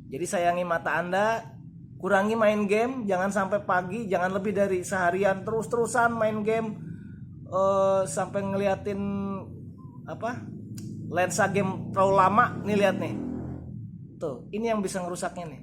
Jadi sayangi mata Anda, kurangi main game, jangan sampai pagi, jangan lebih dari seharian terus-terusan main game sampai ngeliatin apa lensa game terlalu lama nih, lihat nih. Tuh, ini yang bisa ngerusaknya nih.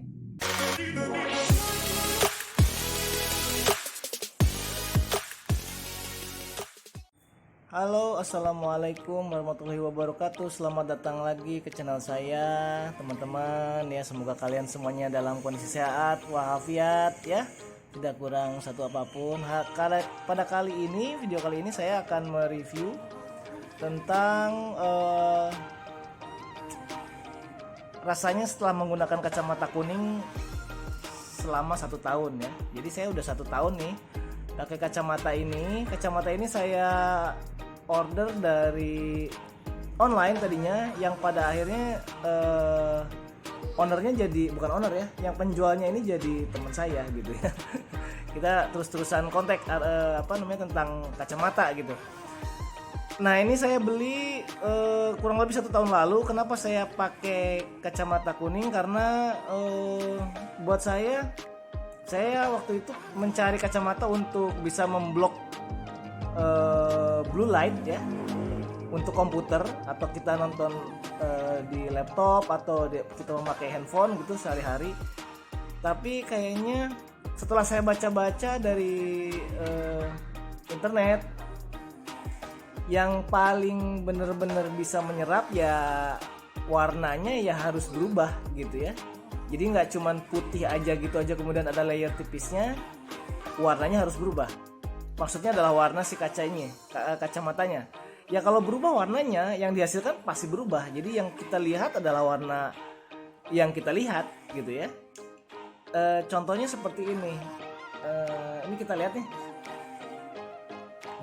Halo, assalamualaikum warahmatullahi wabarakatuh. Selamat datang lagi ke channel saya, teman-teman ya. Semoga kalian semuanya dalam kondisi sehat walafiat ya, tidak kurang satu apapun. Pada video kali ini saya akan mereview tentang rasanya setelah menggunakan kacamata kuning selama 1 tahun ya. Jadi saya udah 1 tahun nih pakai kacamata ini. Kacamata ini saya order dari online tadinya, yang pada akhirnya ownernya jadi bukan owner ya, yang penjualnya ini jadi teman saya gitu ya. Kita terus-terusan kontak tentang kacamata gitu. Nah, ini saya beli kurang lebih 1 tahun lalu. Kenapa saya pakai kacamata kuning? Karena buat saya waktu itu mencari kacamata untuk bisa memblok blue light ya, untuk komputer atau kita nonton di laptop atau kita memakai handphone gitu sehari-hari. Tapi kayaknya setelah saya baca-baca dari internet, yang paling bener-bener bisa menyerap ya warnanya ya harus berubah gitu ya. Jadi nggak cuman putih aja gitu aja kemudian ada layer tipisnya, warnanya harus berubah. Maksudnya adalah warna si kacamatanya. Ya kalau berubah warnanya, yang dihasilkan pasti berubah. Jadi yang kita lihat adalah warna yang kita lihat gitu ya. Contohnya seperti ini. Ini kita lihat nih.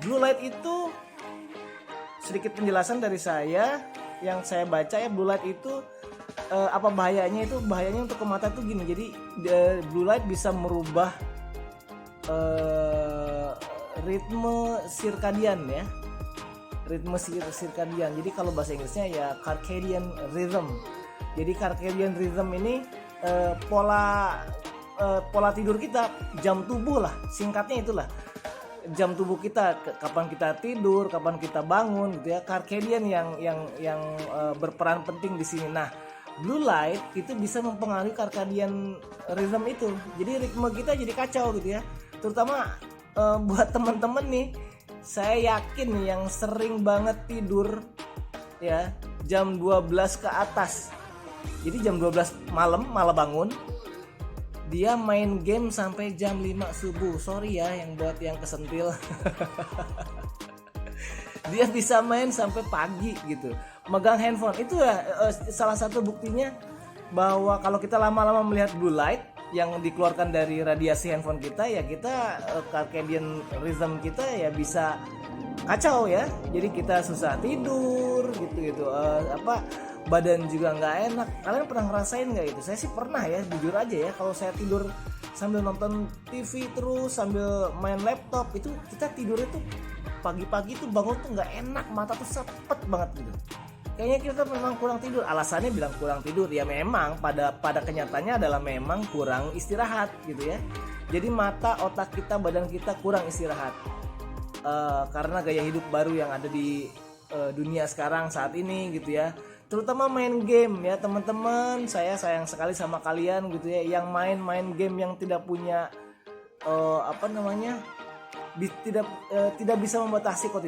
Blue light itu, sedikit penjelasan dari saya yang saya baca ya, blue light itu apa bahayanya? Itu bahayanya untuk ke mata tuh gini. Jadi blue light bisa merubah ritme sirkadian ya, sirkadian. Jadi kalau bahasa Inggrisnya ya circadian rhythm. Jadi circadian rhythm ini pola tidur kita, jam tubuh lah, singkatnya itulah jam tubuh kita, kapan kita tidur, kapan kita bangun gitu ya. Circadian yang berperan penting di sini. Nah, blue light itu bisa mempengaruhi circadian rhythm itu. Jadi ritme kita jadi kacau gitu ya. Terutama buat teman-teman nih, saya yakin nih yang sering banget tidur ya jam 12 ke atas. Jadi jam 12 malam malah bangun, dia main game sampai jam 5 subuh. Sorry ya yang buat yang kesentil. Dia bisa main sampai pagi gitu, megang handphone. Itu ya salah satu buktinya bahwa kalau kita lama-lama melihat blue light yang dikeluarkan dari radiasi handphone kita, ya kita circadian rhythm kita ya bisa kacau ya. Jadi kita susah tidur gitu badan juga nggak enak. Kalian pernah ngerasain nggak itu? Saya sih pernah ya, jujur aja ya. Kalau saya tidur sambil nonton TV terus sambil main laptop, itu kita tidur itu pagi-pagi tuh bangun tuh nggak enak, mata tuh sepet banget gitu. Kayaknya kita memang kurang tidur. Alasannya bilang kurang tidur ya, memang pada kenyataannya adalah memang kurang istirahat gitu ya. Jadi mata, otak kita, badan kita kurang istirahat karena gaya hidup baru yang ada di dunia sekarang saat ini gitu ya. Terutama main game ya teman-teman. Saya sayang sekali sama kalian gitu ya, yang main game yang tidak punya tidak bisa membatasi. Kok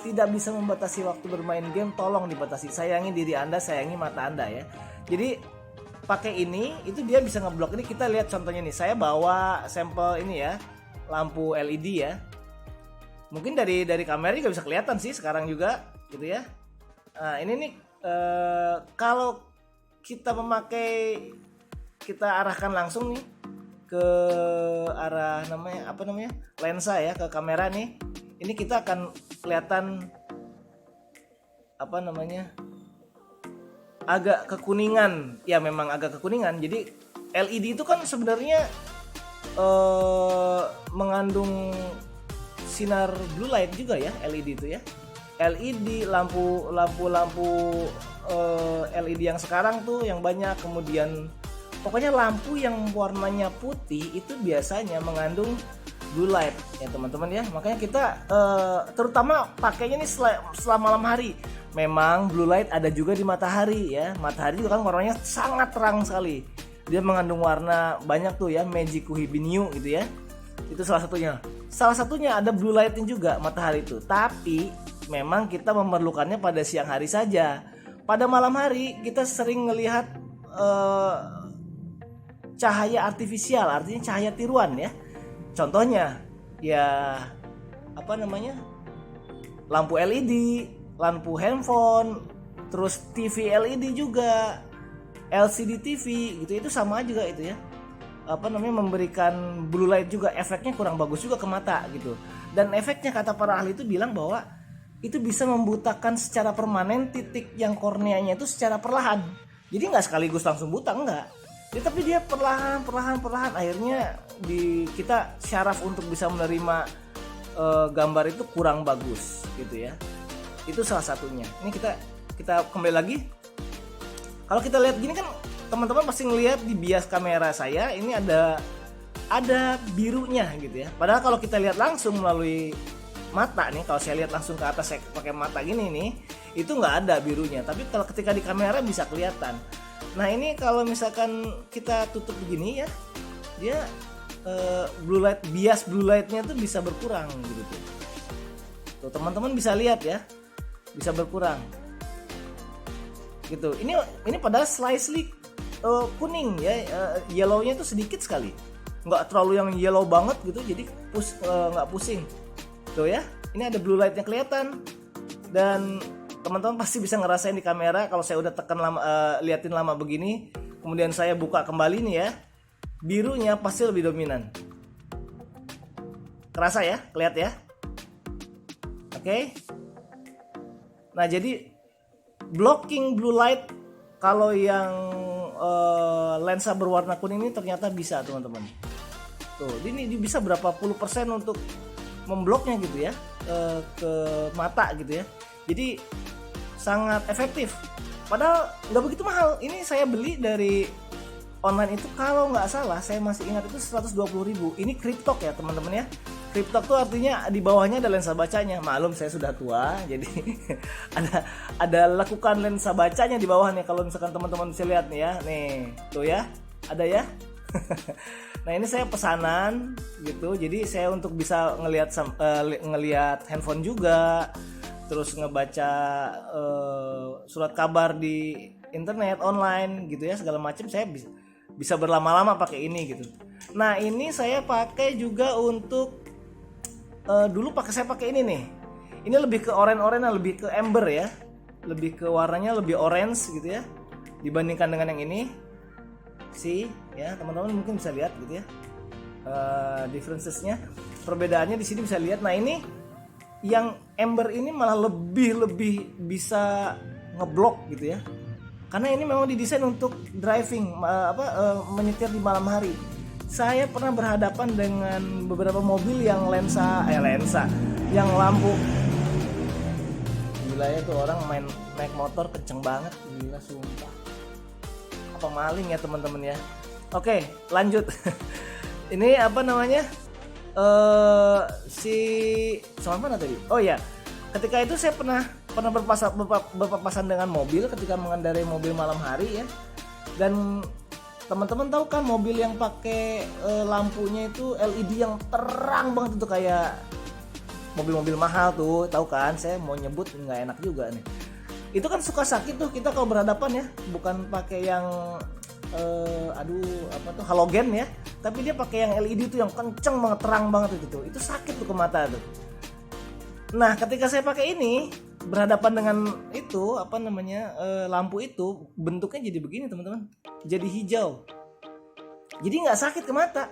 tidak bisa membatasi waktu bermain game, tolong dibatasi. Sayangi diri Anda, sayangi mata Anda ya. Jadi pakai ini, itu dia bisa ngeblok. Ini kita lihat contohnya nih, saya bawa sampel ini ya, lampu LED ya. Mungkin dari kamera juga bisa kelihatan sih sekarang juga gitu ya. Nah ini nih kalau kita kita arahkan langsung nih ke arah lensa ya, ke kamera nih, ini kita akan kelihatan agak kekuningan ya, memang agak kekuningan. Jadi LED itu kan sebenarnya mengandung sinar blue light juga ya, LED itu ya. LED, lampu LED yang sekarang tuh yang banyak, kemudian pokoknya lampu yang warnanya putih itu biasanya mengandung blue light ya teman-teman ya. Makanya kita terutama pakainya nih setelah malam hari. Memang blue light ada juga di matahari ya. Matahari juga kan warnanya sangat terang sekali. Dia mengandung warna banyak tuh ya, Magic Kuhibinyu gitu ya. Itu salah satunya. Salah satunya ada blue lightnya juga matahari itu. Tapi memang kita memerlukannya pada siang hari saja. Pada malam hari kita sering melihat cahaya artifisial, artinya cahaya tiruan ya. Contohnya ya apa namanya? Lampu LED, lampu handphone, terus TV LED juga, LCD TV gitu. Itu sama juga itu ya. Apa namanya, memberikan blue light juga, efeknya kurang bagus juga ke mata gitu. Dan efeknya kata para ahli itu bilang bahwa itu bisa membutakan secara permanen titik yang korneanya itu secara perlahan. Jadi nggak sekaligus langsung buta, enggak. Ya, tapi dia perlahan akhirnya kita syaraf untuk bisa menerima gambar itu kurang bagus gitu ya. Itu salah satunya. Ini kita kembali lagi. Kalau kita lihat gini kan teman-teman pasti ngelihat di bias kamera saya ini ada birunya gitu ya. Padahal kalau kita lihat langsung melalui mata nih, kalau saya lihat langsung ke atas saya pakai mata gini nih, itu nggak ada birunya. Tapi kalau ketika di kamera bisa kelihatan. Nah ini kalau misalkan kita tutup begini ya, dia bias blue lightnya tuh bisa berkurang gitu tuh. Tuh teman-teman bisa lihat ya, bisa berkurang. Gitu. Ini padahal slightly kuning ya, yellownya tuh sedikit sekali, nggak terlalu yang yellow banget gitu, jadi nggak pusing. Tuh ya, ini ada blue lightnya kelihatan, dan teman-teman pasti bisa ngerasain di kamera kalau saya udah tekan lama, liatin lama begini, kemudian saya buka kembali nih ya, birunya pasti lebih dominan. Kerasa ya, kelihatan ya. Oke. Nah jadi blocking blue light kalau yang lensa berwarna kuning ini ternyata bisa teman-teman. Tuh, ini bisa berapa puluh persen untuk membloknya gitu ya ke mata gitu ya. Jadi sangat efektif. Padahal nggak begitu mahal. Ini saya beli dari online itu kalau nggak salah saya masih ingat itu 120.000. Ini Cryptok ya teman-teman ya. Cryptok tuh artinya di bawahnya ada lensa bacanya. Maklum saya sudah tua, jadi ada lekukan lensa bacanya di bawahnya. Kalau misalkan teman-teman bisa lihat nih ya, nih tuh ya, ada ya. Nah ini saya pesanan gitu, jadi saya untuk bisa ngelihat handphone juga, terus ngebaca surat kabar di internet online gitu ya, segala macam saya bisa berlama-lama pakai ini gitu. Nah ini saya pakai juga untuk dulu saya pakai ini nih. Ini lebih ke orange, lebih ke amber ya, lebih ke warnanya lebih orange gitu ya, dibandingkan dengan yang ini. Ya teman-teman mungkin bisa lihat gitu ya differencesnya, perbedaannya di sini bisa lihat. Nah ini yang amber ini malah lebih bisa ngeblok gitu ya, karena ini memang didesain untuk driving menyetir di malam hari. Saya pernah berhadapan dengan beberapa mobil yang yang lampu, gila ya tuh orang naik motor kenceng banget, gila sumpah. Apa maling ya teman-teman ya. Oke lanjut. Ini apa namanya, sama mana tadi, oh ya, ketika itu saya pernah berpapasan dengan mobil ketika mengendarai mobil malam hari ya. Dan teman-teman tahu kan mobil yang pakai lampunya itu LED yang terang banget, itu kayak mobil-mobil mahal tuh, tahu kan, saya mau nyebut nggak enak juga nih. Itu kan suka sakit tuh kita kalau berhadapan ya, bukan pakai yang halogen ya, tapi dia pakai yang LED tuh yang kenceng banget, terang banget itu sakit tuh ke mata tuh. Nah ketika saya pakai ini berhadapan dengan itu lampu itu, bentuknya jadi begini teman-teman, jadi hijau, jadi nggak sakit ke mata.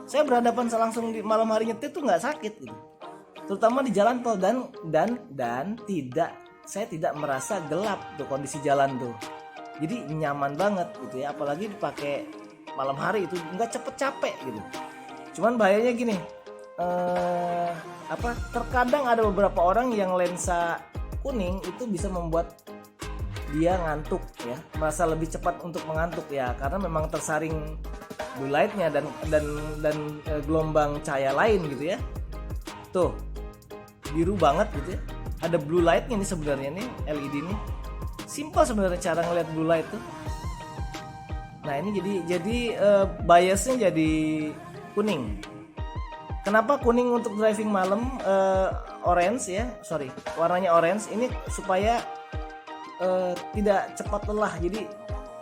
Saya berhadapan langsung di malam hari nyetir tuh nggak sakit gitu, terutama di jalan tol, dan saya tidak merasa gelap tuh kondisi jalan tuh. Jadi nyaman banget gitu ya, apalagi dipakai malam hari itu nggak cepet capek gitu. Cuman bahayanya gini, terkadang ada beberapa orang yang lensa kuning itu bisa membuat dia ngantuk ya, merasa lebih cepat untuk mengantuk ya, karena memang tersaring blue lightnya dan gelombang cahaya lain gitu ya. Tuh biru banget gitu ya, ada blue lightnya nih sebenarnya nih LED ini. Simpel sebenarnya cara ngeliat blue light tuh. Nah ini jadi biasnya jadi kuning. Kenapa kuning untuk driving malam, orange ya, sorry, warnanya orange ini supaya tidak cepat lelah. Jadi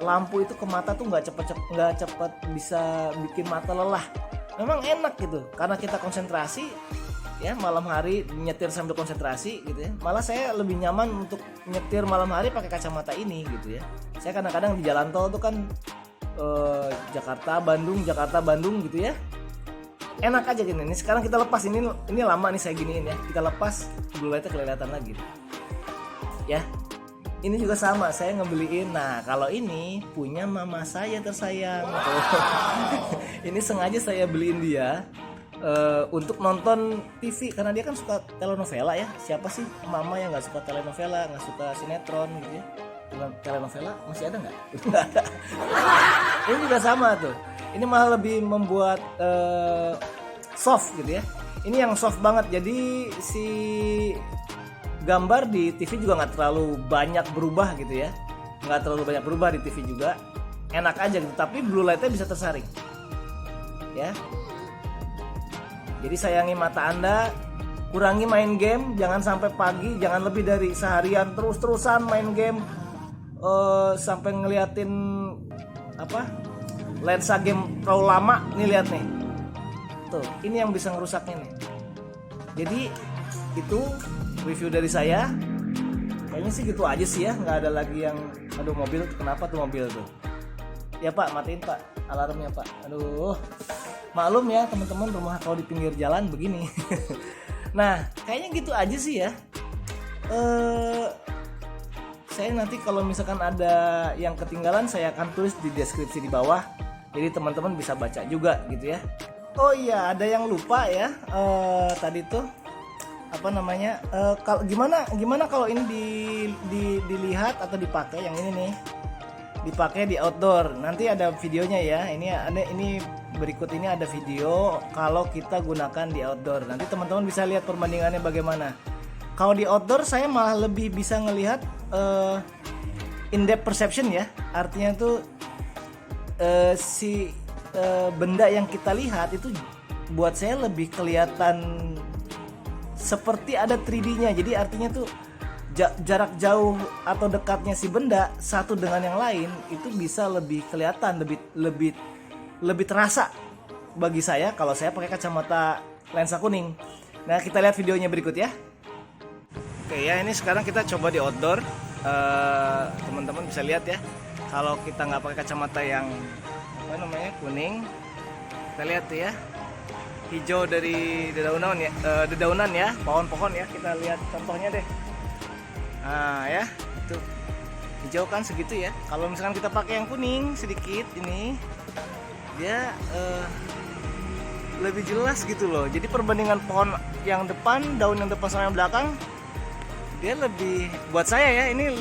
lampu itu ke mata tuh nggak cepat bisa bikin mata lelah. Memang enak gitu, karena kita konsentrasi ya, malam hari nyetir sambil konsentrasi gitu ya. Malah saya lebih nyaman untuk nyetir malam hari pakai kacamata ini gitu ya. Saya kadang-kadang di jalan tol tuh kan Jakarta Bandung gitu ya, enak aja gini. Ini sekarang kita lepas, ini lama nih saya giniin ya, kita lepas blue lightnya kelihatan lagi ya. Ini juga sama, saya ngebeliin. Nah kalau ini punya mama saya tersayang. Ini sengaja saya beliin dia untuk nonton TV, karena dia kan suka telenovela ya. Siapa sih mama yang nggak suka telenovela, nggak suka sinetron gitu ya. Telenovela masih ada nggak? Ini juga sama tuh. Ini malah lebih membuat soft gitu ya. Ini yang soft banget. Jadi si gambar di TV juga nggak terlalu banyak berubah gitu ya. Nggak terlalu banyak berubah di TV juga. Enak aja gitu. Tapi blue lightnya bisa tersaring. Ya. Jadi sayangi mata Anda. Kurangi main game. Jangan sampai pagi. Jangan lebih dari seharian terus-terusan main game. Sampai ngeliatin lensa game terlalu lama nih, lihat nih tuh, ini yang bisa ngerusaknya nih. Jadi itu review dari saya, kayaknya sih gitu aja sih ya, nggak ada lagi yang aduh mobil kenapa tuh mobil tuh ya Pak, matiin Pak alarmnya Pak, aduh maklum ya teman-teman, rumah kalau di pinggir jalan begini. Nah kayaknya gitu aja sih ya. Saya nanti kalau misalkan ada yang ketinggalan, saya akan tulis di deskripsi di bawah, jadi teman-teman bisa baca juga gitu ya. Oh iya, ada yang lupa ya, tadi tuh apa namanya, gimana kalau ini dilihat atau dipakai, yang ini nih dipakai di outdoor. Nanti ada videonya ya, ini berikut ini ada video kalau kita gunakan di outdoor. Nanti teman-teman bisa lihat perbandingannya bagaimana. Kalau di outdoor saya malah lebih bisa ngelihat in-depth perception ya. Artinya tuh benda yang kita lihat itu buat saya lebih kelihatan seperti ada 3D-nya. Jadi artinya tuh jarak jauh atau dekatnya si benda satu dengan yang lain itu bisa lebih kelihatan, lebih terasa bagi saya kalau saya pakai kacamata lensa kuning. Nah kita lihat videonya berikut ya. Oke ya, ini sekarang kita coba di outdoor. Teman-teman bisa lihat ya, kalau kita nggak pakai kacamata yang kuning, kita lihat tuh ya, hijau dari dedaunan ya, pohon-pohon ya. Kita lihat contohnya deh. Nah ya, itu hijau kan segitu ya. Kalau misalkan kita pakai yang kuning sedikit, ini dia lebih jelas gitu loh. Jadi perbandingan pohon yang depan, daun yang depan sama yang belakang, dia lebih, buat saya ya, ini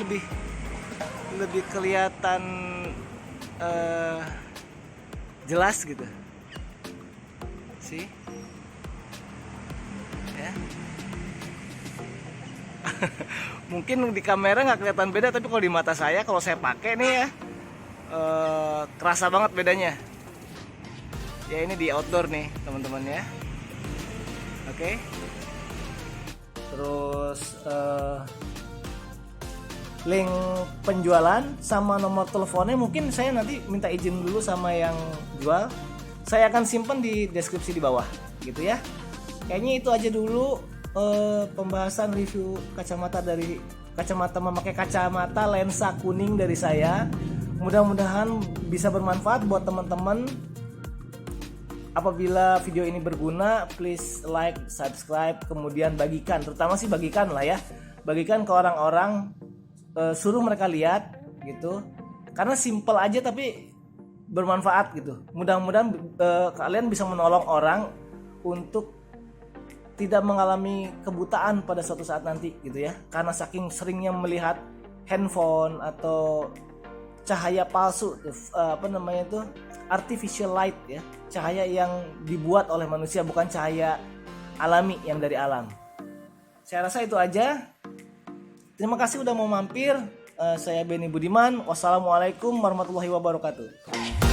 lebih kelihatan jelas gitu sih ya. Mungkin di kamera nggak kelihatan beda, tapi kalau di mata saya, kalau saya pakai nih ya, kerasa banget bedanya ya. Ini di outdoor nih teman-teman ya. Oke. Terus link penjualan sama nomor teleponnya mungkin saya nanti minta izin dulu sama yang jual. Saya akan simpan di deskripsi di bawah gitu ya. Kayaknya itu aja dulu pembahasan review kacamata memakai kacamata lensa kuning dari saya. Mudah-mudahan bisa bermanfaat buat teman-teman. Apabila video ini berguna, please like, subscribe, kemudian bagikan. Terutama sih bagikan lah ya. Bagikan ke orang-orang, suruh mereka lihat gitu. Karena simple aja tapi bermanfaat gitu. Mudah-mudahan kalian bisa menolong orang untuk tidak mengalami kebutaan pada suatu saat nanti gitu ya. Karena saking seringnya melihat handphone atau cahaya palsu, artificial light ya, cahaya yang dibuat oleh manusia, bukan cahaya alami yang dari alam. Saya rasa itu aja. Terima kasih udah mau mampir. Saya Benny Budiman. Wassalamualaikum warahmatullahi wabarakatuh.